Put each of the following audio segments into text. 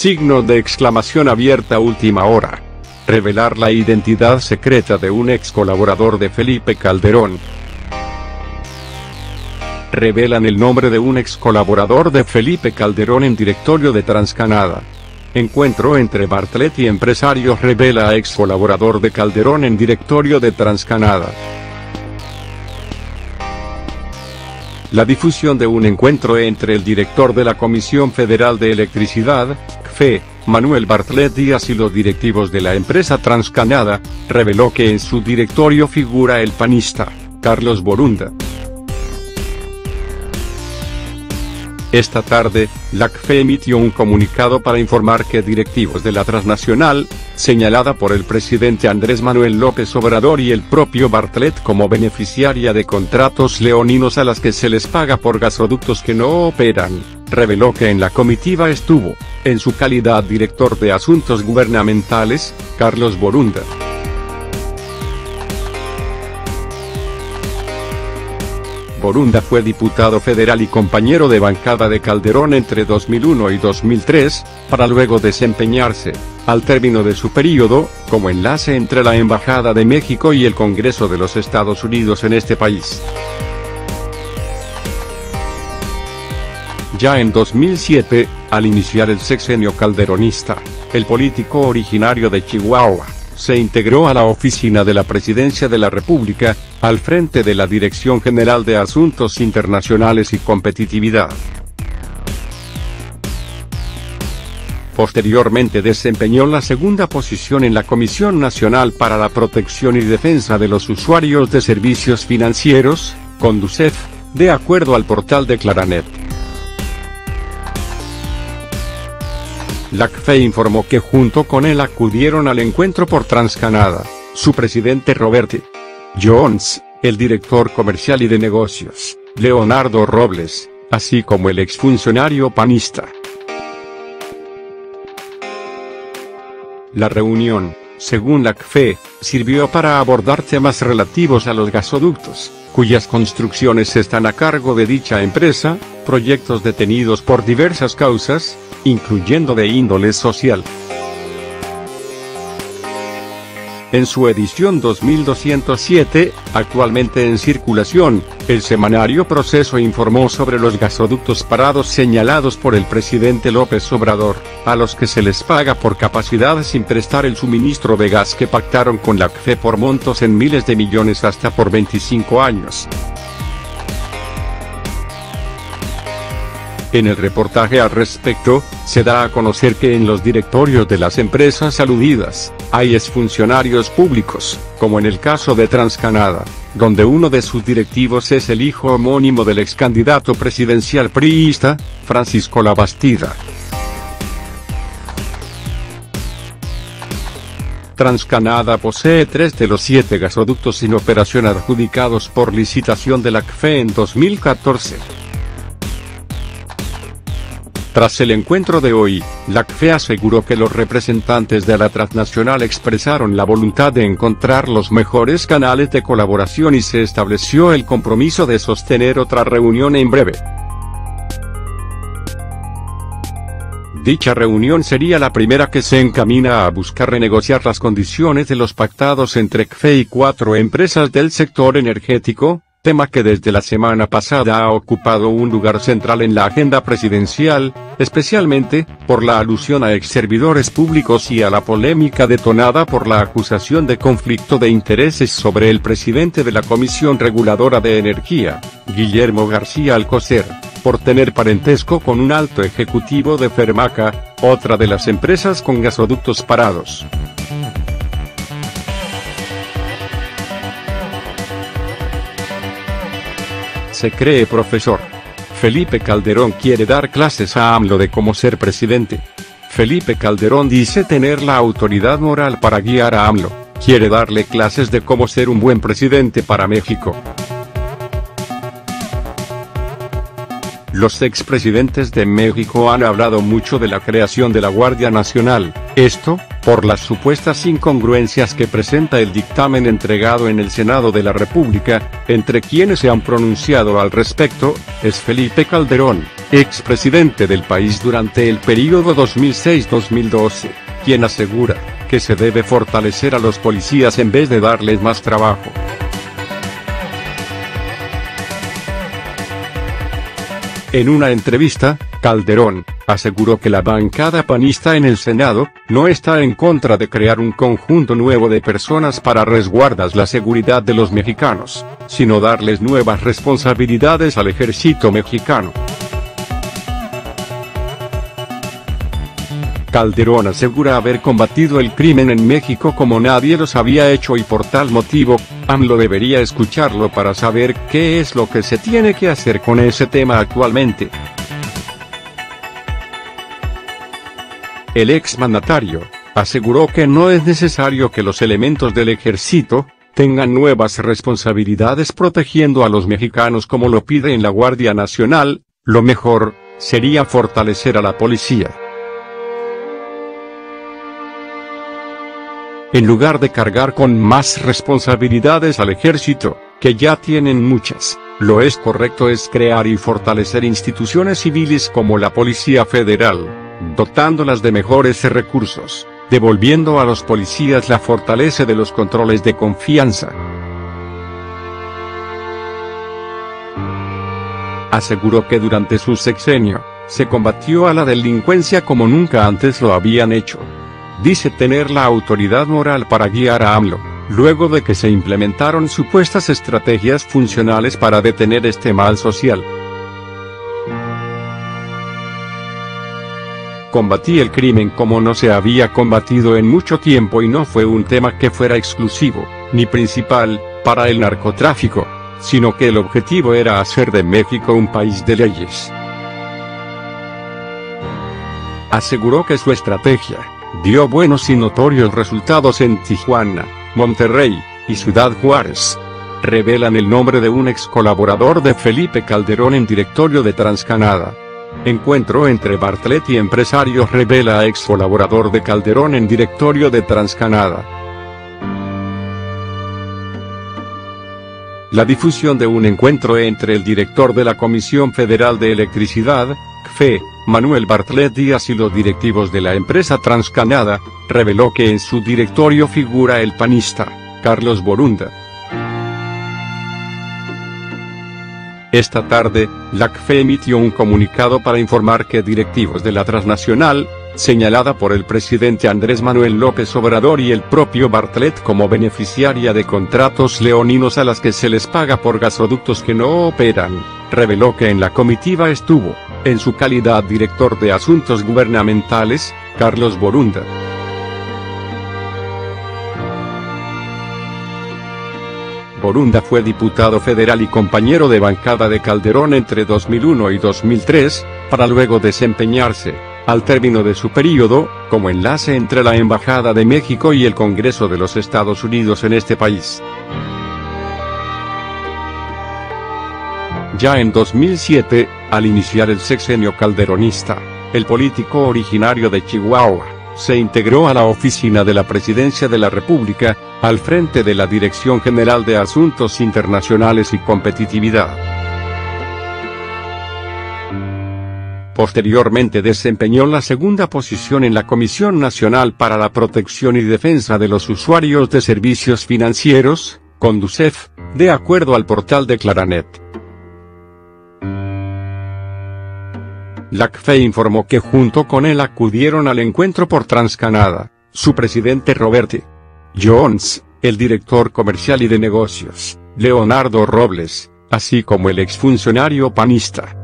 Signo de exclamación abierta última hora. Revelar la identidad secreta de un ex colaborador de Felipe Calderón. Revelan el nombre de un ex colaborador de Felipe Calderón en directorio de TransCanada. Encuentro entre Bartlett y empresarios revela a ex colaborador de Calderón en directorio de TransCanada. La difusión de un encuentro entre el director de la Comisión Federal de Electricidad, CFE, Manuel Bartlett Díaz y los directivos de la empresa TransCanada, reveló que en su directorio figura el panista, Carlos Borunda. Esta tarde, la CFE emitió un comunicado para informar que directivos de la transnacional, señalada por el presidente Andrés Manuel López Obrador y el propio Bartlett como beneficiaria de contratos leoninos a las que se les paga por gasoductos que no operan, reveló que en la comitiva estuvo, en su calidad director de Asuntos Gubernamentales, Carlos Borunda. Borunda fue diputado federal y compañero de bancada de Calderón entre 2001 y 2003, para luego desempeñarse, al término de su período, como enlace entre la Embajada de México y el Congreso de los Estados Unidos en este país. Ya en 2007, al iniciar el sexenio calderonista, el político originario de Chihuahua se integró a la oficina de la Presidencia de la República, al frente de la Dirección General de Asuntos Internacionales y Competitividad. Posteriormente desempeñó la segunda posición en la Comisión Nacional para la Protección y Defensa de los Usuarios de Servicios Financieros, Conducef, de acuerdo al portal de Claranet. La CFE informó que junto con él acudieron al encuentro por TransCanada, su presidente Robert Jones, el director comercial y de negocios, Leonardo Robles, así como el exfuncionario panista. La reunión, según la CFE, sirvió para abordar temas relativos a los gasoductos, cuyas construcciones están a cargo de dicha empresa, proyectos detenidos por diversas causas, incluyendo de índole social. En su edición 2207, actualmente en circulación, el semanario Proceso informó sobre los gasoductos parados señalados por el presidente López Obrador, a los que se les paga por capacidad sin prestar el suministro de gas que pactaron con la CFE por montos en miles de millones hasta por 25 años. En el reportaje al respecto, se da a conocer que en los directorios de las empresas aludidas, hay exfuncionarios públicos, como en el caso de TransCanada, donde uno de sus directivos es el hijo homónimo del ex candidato presidencial priista, Francisco Labastida. TransCanada posee 3 de los 7 gasoductos sin operación adjudicados por licitación de la CFE en 2014. Tras el encuentro de hoy, la CFE aseguró que los representantes de la transnacional expresaron la voluntad de encontrar los mejores canales de colaboración y se estableció el compromiso de sostener otra reunión en breve. Dicha reunión sería la primera que se encamina a buscar renegociar las condiciones de los pactados entre CFE y 4 empresas del sector energético, tema que desde la semana pasada ha ocupado un lugar central en la agenda presidencial, especialmente, por la alusión a exservidores públicos y a la polémica detonada por la acusación de conflicto de intereses sobre el presidente de la Comisión Reguladora de Energía, Guillermo García Alcocer, por tener parentesco con un alto ejecutivo de Fermaca, otra de las empresas con gasoductos parados. Se cree profesor. Felipe Calderón quiere dar clases a AMLO de cómo ser presidente. Felipe Calderón dice tener la autoridad moral para guiar a AMLO, quiere darle clases de cómo ser un buen presidente para México. Los expresidentes de México han hablado mucho de la creación de la Guardia Nacional, esto, por las supuestas incongruencias que presenta el dictamen entregado en el Senado de la República. Entre quienes se han pronunciado al respecto, es Felipe Calderón, expresidente del país durante el período 2006-2012, quien asegura que se debe fortalecer a los policías en vez de darles más trabajo. En una entrevista, Calderón aseguró que la bancada panista en el Senado no está en contra de crear un conjunto nuevo de personas para resguardar la seguridad de los mexicanos, sino darles nuevas responsabilidades al ejército mexicano. Calderón asegura haber combatido el crimen en México como nadie los había hecho y por tal motivo, AMLO debería escucharlo para saber qué es lo que se tiene que hacer con ese tema actualmente. El exmandatario aseguró que no es necesario que los elementos del ejército tengan nuevas responsabilidades protegiendo a los mexicanos como lo pide en la Guardia Nacional, lo mejor sería fortalecer a la policía. En lugar de cargar con más responsabilidades al ejército, que ya tienen muchas, lo correcto es crear y fortalecer instituciones civiles como la Policía Federal, dotándolas de mejores recursos, devolviendo a los policías la fortaleza de los controles de confianza. Aseguró que durante su sexenio, se combatió a la delincuencia como nunca antes lo habían hecho. Dice tener la autoridad moral para guiar a AMLO, luego de que se implementaron supuestas estrategias funcionales para detener este mal social. Combatí el crimen como no se había combatido en mucho tiempo y no fue un tema que fuera exclusivo, ni principal, para el narcotráfico, sino que el objetivo era hacer de México un país de leyes. Aseguró que su estrategia dio buenos y notorios resultados en Tijuana, Monterrey y Ciudad Juárez. Revelan el nombre de un ex colaborador de Felipe Calderón en directorio de TransCanada. Encuentro entre Bartlett y empresarios revela a ex colaborador de Calderón en directorio de TransCanada. La difusión de un encuentro entre el director de la Comisión Federal de Electricidad, CFE, Manuel Bartlett Díaz y los directivos de la empresa TransCanada, reveló que en su directorio figura el panista, Carlos Borunda. Esta tarde, la CFE emitió un comunicado para informar que directivos de la transnacional, señalada por el presidente Andrés Manuel López Obrador y el propio Bartlett como beneficiaria de contratos leoninos a las que se les paga por gasoductos que no operan, reveló que en la comitiva estuvo, en su calidad director de Asuntos Gubernamentales, Carlos Borunda. Borunda fue diputado federal y compañero de bancada de Calderón entre 2001 y 2003, para luego desempeñarse, al término de su período, como enlace entre la Embajada de México y el Congreso de los Estados Unidos en este país. Ya en 2007, al iniciar el sexenio calderonista, el político originario de Chihuahua se integró a la oficina de la Presidencia de la República, al frente de la Dirección General de Asuntos Internacionales y Competitividad. Posteriormente desempeñó la segunda posición en la Comisión Nacional para la Protección y Defensa de los Usuarios de Servicios Financieros, Conducef, de acuerdo al portal de Claranet. La CFE informó que junto con él acudieron al encuentro por TransCanada, su presidente Robert Jones, el director comercial y de negocios, Leonardo Robles, así como el exfuncionario panista.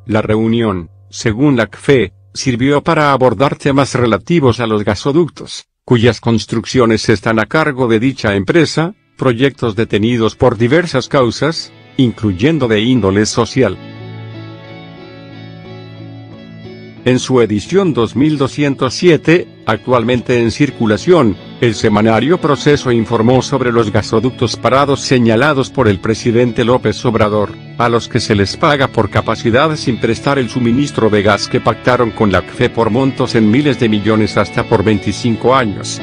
La reunión, según la CFE, sirvió para abordar temas relativos a los gasoductos, cuyas construcciones están a cargo de dicha empresa, proyectos detenidos por diversas causas, incluyendo de índole social. En su edición 2207, Actualmente en circulación, el semanario Proceso informó sobre los gasoductos parados señalados por el presidente López Obrador, a los que se les paga por capacidad sin prestar el suministro de gas que pactaron con la CFE por montos en miles de millones hasta por 25 años.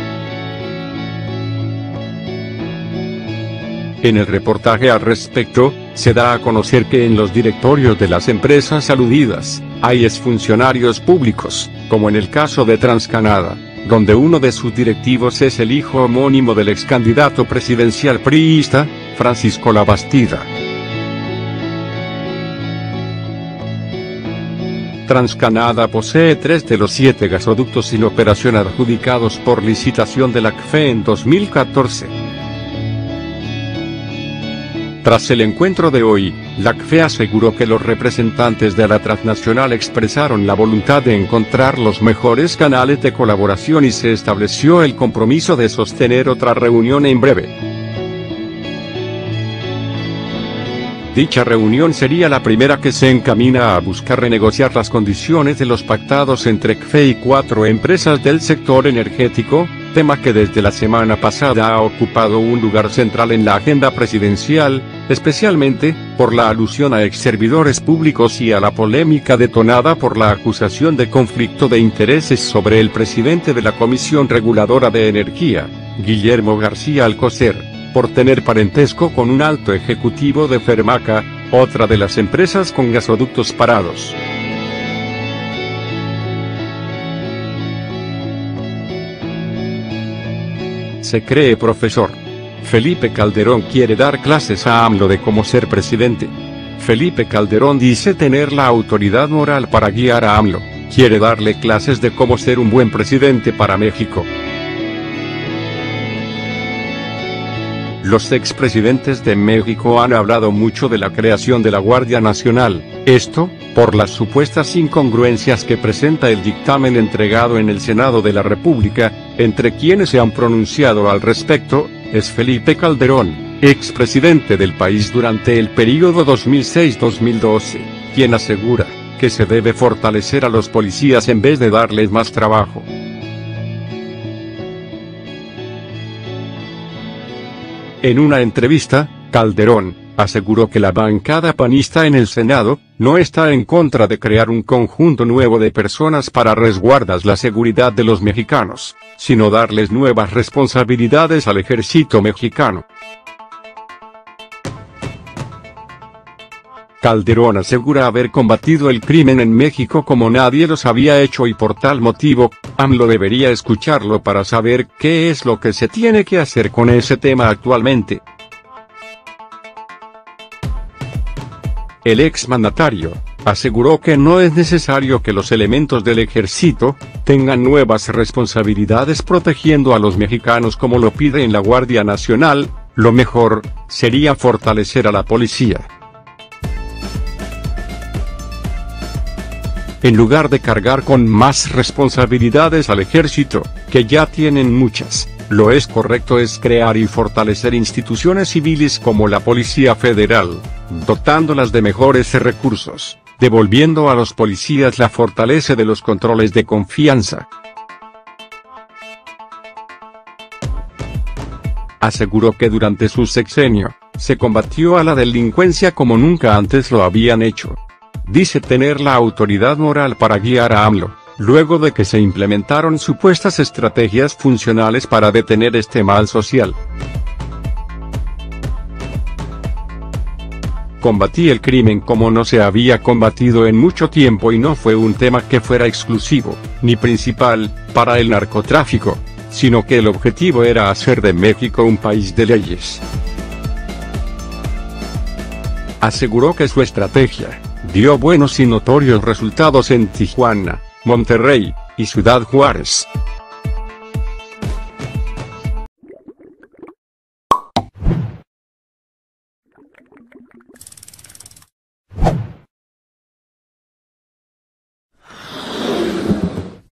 En el reportaje al respecto, se da a conocer que en los directorios de las empresas aludidas, hay exfuncionarios públicos, como en el caso de TransCanada, donde uno de sus directivos es el hijo homónimo del ex candidato presidencial priista, Francisco Labastida. TransCanada posee 3 de los 7 gasoductos sin operación adjudicados por licitación de la CFE en 2014. Tras el encuentro de hoy, la CFE aseguró que los representantes de la transnacional expresaron la voluntad de encontrar los mejores canales de colaboración y se estableció el compromiso de sostener otra reunión en breve. Dicha reunión sería la primera que se encamina a buscar renegociar las condiciones de los pactados entre CFE y 4 empresas del sector energético, tema que desde la semana pasada ha ocupado un lugar central en la agenda presidencial, especialmente por la alusión a exservidores públicos y a la polémica detonada por la acusación de conflicto de intereses sobre el presidente de la Comisión Reguladora de Energía, Guillermo García Alcocer, por tener parentesco con un alto ejecutivo de Fermaca, otra de las empresas con gasoductos parados. Se cree profesor. Felipe Calderón quiere dar clases a AMLO de cómo ser presidente. Felipe Calderón dice tener la autoridad moral para guiar a AMLO, quiere darle clases de cómo ser un buen presidente para México. Los expresidentes de México han hablado mucho de la creación de la Guardia Nacional, esto, por las supuestas incongruencias que presenta el dictamen entregado en el Senado de la República. Entre quienes se han pronunciado al respecto, es Felipe Calderón, expresidente del país durante el período 2006-2012, quien asegura que se debe fortalecer a los policías en vez de darles más trabajo. En una entrevista, Calderón aseguró que la bancada panista en el Senado no está en contra de crear un conjunto nuevo de personas para resguardar la seguridad de los mexicanos, sino darles nuevas responsabilidades al ejército mexicano. Calderón asegura haber combatido el crimen en México como nadie los había hecho y por tal motivo, AMLO debería escucharlo para saber qué es lo que se tiene que hacer con ese tema actualmente. El exmandatario aseguró que no es necesario que los elementos del ejército tengan nuevas responsabilidades protegiendo a los mexicanos como lo pide en la Guardia Nacional, lo mejor sería fortalecer a la policía. En lugar de cargar con más responsabilidades al ejército, que ya tienen muchas, lo correcto es crear y fortalecer instituciones civiles como la Policía Federal, dotándolas de mejores recursos, devolviendo a los policías la fortaleza de los controles de confianza. Aseguró que durante su sexenio, se combatió a la delincuencia como nunca antes lo habían hecho. Dice tener la autoridad moral para guiar a AMLO, luego de que se implementaron supuestas estrategias funcionales para detener este mal social. Combatí el crimen como no se había combatido en mucho tiempo y no fue un tema que fuera exclusivo, ni principal, para el narcotráfico, sino que el objetivo era hacer de México un país de leyes. Aseguró que su estrategia dio buenos y notorios resultados en Tijuana, Monterrey y Ciudad Juárez.